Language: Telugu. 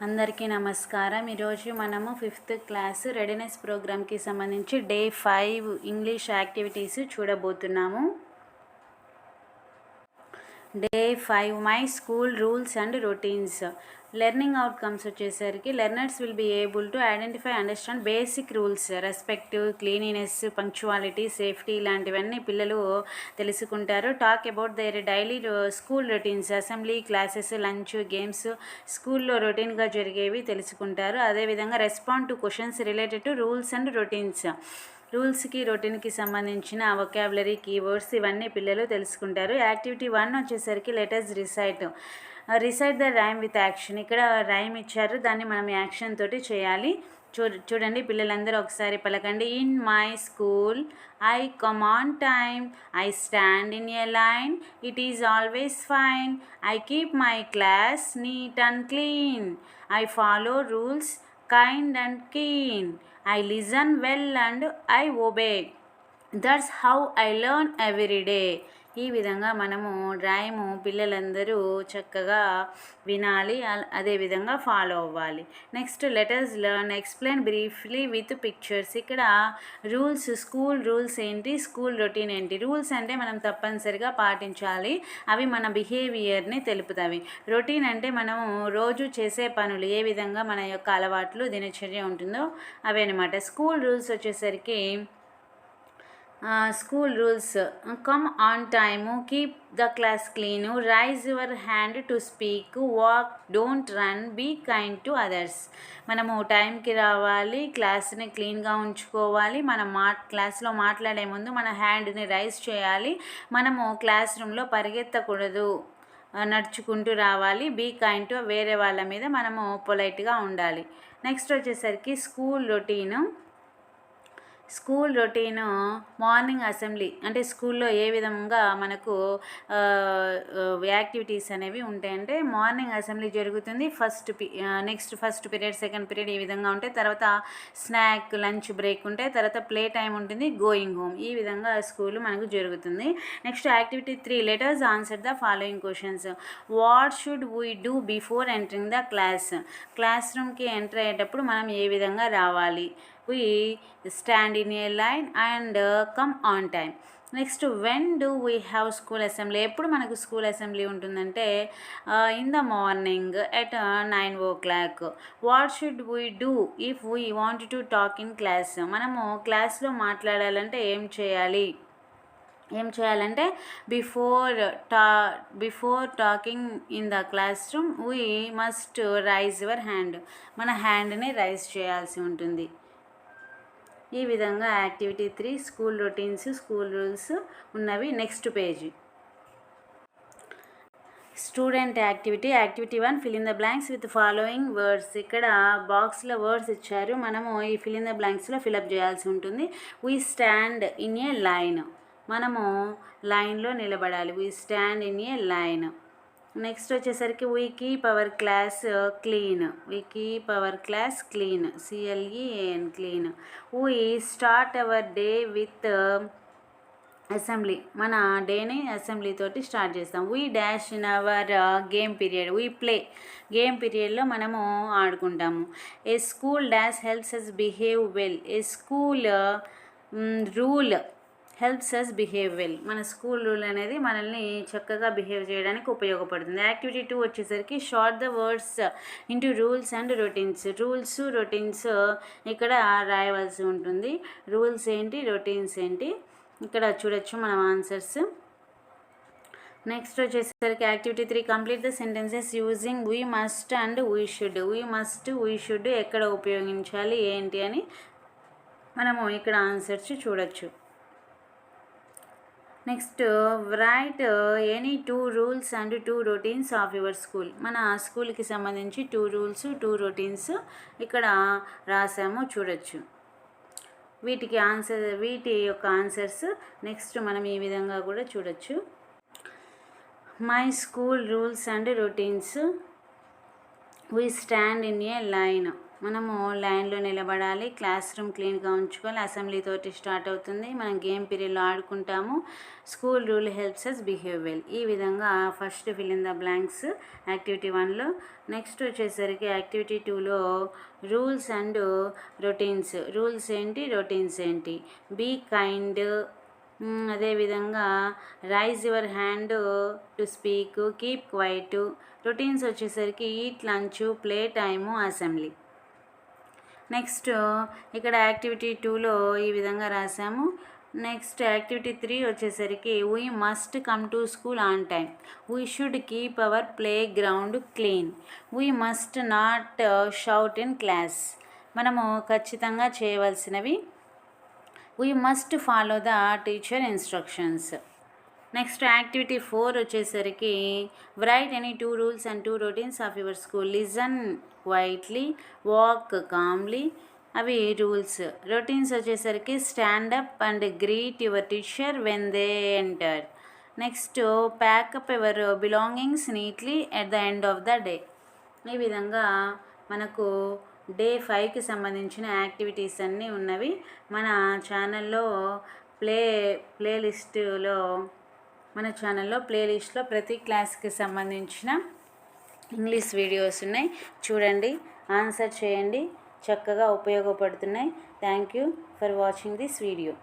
అందరికీ నమస్కారం. ఈరోజు మనము 5th క్లాస్ రెడీనెస్ ప్రోగ్రామ్కి సంబంధించి డే 5 ఇంగ్లీష్ యాక్టివిటీస్ చూడబోతున్నాము. Day 5 my school rules and routines. Learning outcomes వచ్చేసరికి learners will be able to identify understand basic rules, respect, cleanliness, punctuality, safety ఇలాంటివన్నీ పిల్లలు తెలుసుకుంటారు. Talk about their daily school routines, assembly, classes, lunch, games, స్కూల్లో రొటీన్గా జరిగేవి తెలుసుకుంటారు. అదేవిధంగా respond to questions related to rules and routines, రూల్స్కి రొటీన్కి సంబంధించిన వొకాబులరీ, కీవర్డ్స్ ఇవన్నీ పిల్లలు తెలుసుకుంటారు. యాక్టివిటీ 1 వచ్చేసరికి letters recite the rhyme with action. ఇక్కడ రైమ్ ఇచ్చారు, దాన్ని మనం యాక్షన్ తోటి చేయాలి. చూడండి పిల్లలందరూ ఒకసారి పలకండి. In my school I come on time, I stand in a line, it is always fine, I keep my class neat and clean, I follow rules kind and keen, I listen well and I obey, that's how I learn every day. ఈ విధంగా మనము రైము పిల్లలందరూ చక్కగా వినాలి, అదేవిధంగా ఫాలో అవ్వాలి. Next letters learn explain briefly with pictures. ఇక్కడ రూల్స్, స్కూల్ రూల్స్ ఏంటి, స్కూల్ రొటీన్ ఏంటి. రూల్స్ అంటే మనం తప్పనిసరిగా పాటించాలి, అవి మన బిహేవియర్ని తెలుపుతాయి. రొటీన్ అంటే మనము రోజు చేసే పనులు, ఏ విధంగా మన యొక్క అలవాట్లు, దినచర్య ఉంటుందో అవే అనమాట. స్కూల్ రూల్స్ వచ్చేసరికి school rules come on time, keep the class clean, raise your hand to speak, walk, don't run, be kind to others. మనము టైంకి రావాలి, క్లాస్ని క్లీన్గా ఉంచుకోవాలి, మనం క్లాస్లో మాట్లాడే ముందు మన హ్యాండ్ని రైజ్ చేయాలి, మనము క్లాస్ రూమ్లో పరిగెత్తకూడదు, నడుచుకుంటూ రావాలి. బీ కైండ్ టు, వేరే వాళ్ళ మీద మనము పొలైట్గా ఉండాలి. నెక్స్ట్ వచ్చేసరికి స్కూల్ రొటీను మార్నింగ్ అసెంబ్లీ, అంటే స్కూల్లో ఏ విధంగా మనకు యాక్టివిటీస్ అనేవి ఉంటాయంటే మార్నింగ్ అసెంబ్లీ జరుగుతుంది. Next first period, second period ఈ విధంగా ఉంటాయి. తర్వాత స్నాక్, లంచ్ బ్రేక్ ఉంటాయి. తర్వాత ప్లే టైం ఉంటుంది, గోయింగ్ హోమ్. ఈ విధంగా స్కూల్ మనకు జరుగుతుంది. Next activity 3 letters answer the following questions. What should we do before entering the class రూమ్కి ఎంటర్ అయ్యేటప్పుడు మనం ఏ విధంగా రావాలి. We stand in a line and come on time. Next when do we have school assembly. ఎప్పుడు మనకు స్కూల్ అసెంబ్లీ ఉంటుందంటే in the morning at 9 o'clock. What should we do if we want to talk in class. మనము క్లాస్లో మాట్లాడాలంటే ఏం చేయాలంటే before talking in the classroom we must raise your hand. మన హ్యాండ్ని రైజ్ చేయాల్సి ఉంటుంది. ఈ విధంగా activity 3 school routines, school rules ఉన్నవి. Next page student activity 1 fill in the blanks with following words. ఇక్కడ బాక్స్లో వర్డ్స్ ఇచ్చారు, మనము ఈ ఫిల్ ఇన్ ద బ్లాంక్స్లో ఫిలప్ చేయాల్సి ఉంటుంది. We stand in a line, మనము లైన్లో నిలబడాలి. We stand in a line. Next వచ్చేసరికి we keep our class clean, CLEAN, clean. We start our day with assembly, మన డేని అసెంబ్లీ తోటి స్టార్ట్ చేస్తాం. We dash in our game period, we play, game పీరియడ్లో మనము ఆడుకుంటాము. A school dash helps us behave well, a school rule helps us behave well. మన స్కూల్ రూల్ అనేది మనల్ని చక్కగా బిహేవ్ చేయడానికి ఉపయోగపడుతుంది. యాక్టివిటీ 2 వచ్చేసరికి sort the words into rules and routines. Routines ఇక్కడ రాయవలసి ఉంటుంది. రూల్స్ ఏంటి, రొటీన్స్ ఏంటి ఇక్కడ చూడొచ్చు మనం ఆన్సర్స్. నెక్స్ట్ వచ్చేసరికి activity 3 complete the sentences using we must and we should. ఎక్కడ ఉపయోగించాలి ఏంటి అని మనము ఇక్కడ ఆన్సర్స్ చూడొచ్చు. Next right any 2 rules and 2 routines of your school. మన స్కూల్కి సంబంధించి 2 రూల్స్ 2 రొటీన్స్ ఇక్కడ రాసాము, చూడొచ్చు. వీటి యొక్క ఆన్సర్స్ నెక్స్ట్ మనం ఈ విధంగా కూడా చూడొచ్చు. My school rules and routines, we stand in a line, మనము లైన్లో నిలబడాలి, క్లాస్ రూమ్ క్లీన్గా ఉంచుకోవాలి, అసెంబ్లీ తోటి స్టార్ట్ అవుతుంది, మనం గేమ్ పీరియడ్లో ఆడుకుంటాము, school rule helps us behave well. ఈ విధంగా first fill in the blanks activity 1లో. నెక్స్ట్ వచ్చేసరికి యాక్టివిటీ 2లో రూల్స్ అండ్ రొటీన్స్. రూల్స్ ఏంటి, రొటీన్స్ ఏంటి. బీ కైండ్, అదేవిధంగా raise your hand to speak, keep quiet. Routines వచ్చేసరికి eat lunch, play time, assembly. Next ఇక్కడ యాక్టివిటీ 2లో ఈ విధంగా రాసాము. నెక్స్ట్ యాక్టివిటీ 3 వచ్చేసరికి we must come to school on time, we should keep our play ground clean, we must not shout in class. మనము ఖచ్చితంగా చేయవలసినవి we must follow the teacher instructions. Next activity 4 వచ్చేసరికి write any 2 rules and 2 routines of your school, listen quietly, walk calmly. అవి రూల్స్. రొటీన్స్ వచ్చేసరికి stand up and greet your teacher when they enter. Next pack up your belongings neatly at the end of the day. ఈ విధంగా మనకు డే 5కి సంబంధించిన యాక్టివిటీస్ అన్నీ ఉన్నవి. మన ఛానల్లో ప్లేలిస్ట్లో ప్రతి క్లాస్కి సంబంధించిన ఇంగ్లీష్ వీడియోస్ ఉన్నాయి, చూడండి, ఆన్సర్ చేయండి, చక్కగా ఉపయోగపడుతున్నాయి. Thank you for watching this video.